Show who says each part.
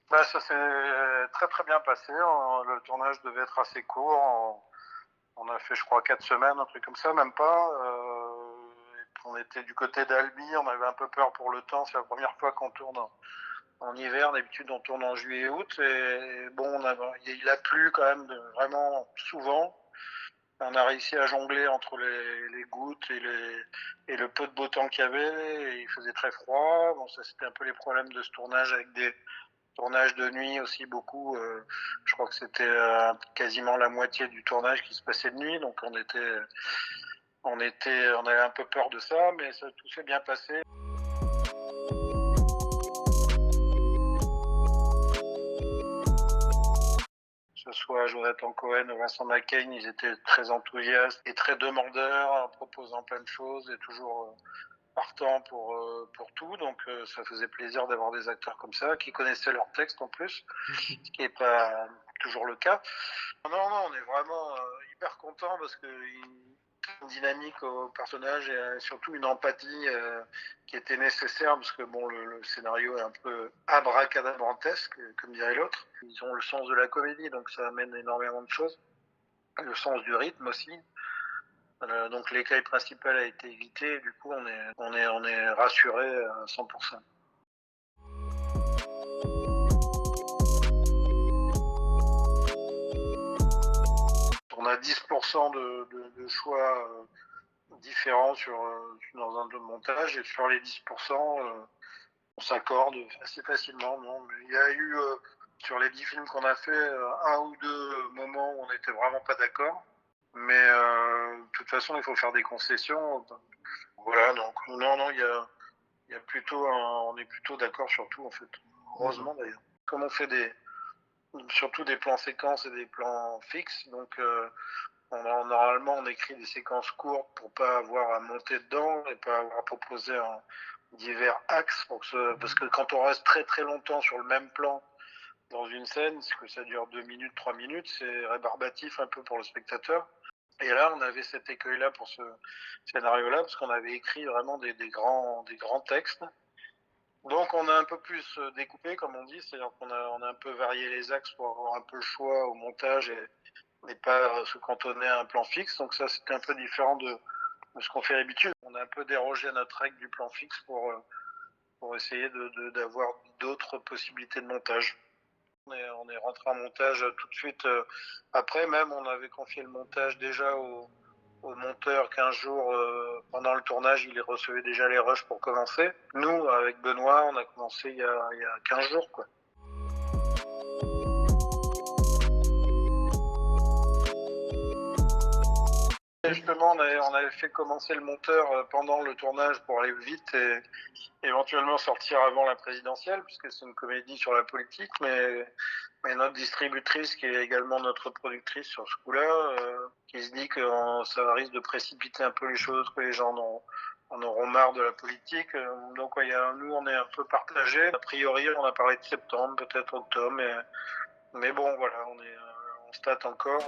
Speaker 1: Ça s'est très très bien passé. Le tournage devait être assez court. On a fait, je crois, 4 semaines, un truc comme ça, même pas. Et puis on était du côté d'Albi. On avait un peu peur pour le temps. C'est la première fois qu'on tourne en hiver. D'habitude, on tourne en juillet-août. Et bon, il a plu quand même vraiment souvent. On a réussi à jongler entre les gouttes et le peu de beau temps qu'il y avait. Et il faisait très froid. Bon, ça, c'était un peu les problèmes de ce tournage avec des tournage de nuit aussi beaucoup. Je crois que c'était quasiment la moitié du tournage qui se passait de nuit, donc on avait un peu peur de ça, mais ça, tout s'est bien passé. Que ce soit Jonathan Cohen ou Vincent McCain, ils étaient très enthousiastes et très demandeurs, en proposant plein de choses et toujours partant pour tout. Donc ça faisait plaisir d'avoir des acteurs comme ça, qui connaissaient leur texte en plus, ce qui n'est pas toujours le cas. Non, on est vraiment hyper content parce que une dynamique au personnage et surtout une empathie qui était nécessaire parce que bon, le scénario est un peu abracadabrantesque, comme dirait l'autre. Ils ont le sens de la comédie, donc ça amène énormément de choses. Le sens du rythme aussi. Donc l'écueil principal a été évité et du coup on est rassuré à 100%. On a 10% de choix différents dans un montage et sur les 10%, on s'accorde assez facilement. Non, mais il y a eu sur les 10 films qu'on a fait un ou deux moments où on n'était vraiment pas d'accord. Mais de toute façon, il faut faire des concessions. Voilà, donc non, il y a plutôt on est plutôt d'accord sur tout en fait. Heureusement d'ailleurs. Comme on fait surtout des plans séquences et des plans fixes, donc normalement, on écrit des séquences courtes pour pas avoir à monter dedans et pas avoir à proposer divers axes. Parce que quand on reste très très longtemps sur le même plan dans une scène, que ça dure 2 minutes, 3 minutes, c'est rébarbatif un peu pour le spectateur. Et là, on avait cet écueil-là pour ce scénario-là, parce qu'on avait écrit vraiment des grands textes. Donc on a un peu plus découpé, comme on dit, c'est-à-dire on a un peu varié les axes pour avoir un peu le choix au montage et pas se cantonner à un plan fixe. Donc ça, c'était un peu différent de ce qu'on fait d'habitude. On a un peu dérogé à notre règle du plan fixe pour essayer d'avoir d'autres possibilités de montage. On est rentré en montage tout de suite. Après, même, on avait confié le montage déjà au monteur 15 jours pendant le tournage. Il recevait déjà les rushs pour commencer. Nous, avec Benoît, on a commencé il y a 15 jours, quoi. Et justement, on avait fait commencer le monteur pendant le tournage pour aller vite et éventuellement sortir avant la présidentielle, puisque c'est une comédie sur la politique, mais notre distributrice, qui est également notre productrice sur ce coup-là, qui se dit que ça risque de précipiter un peu les choses, que les gens en auront marre de la politique. Donc nous, on est un peu partagés. A priori, on a parlé de septembre, peut-être octobre, mais bon, voilà, on se tâte encore.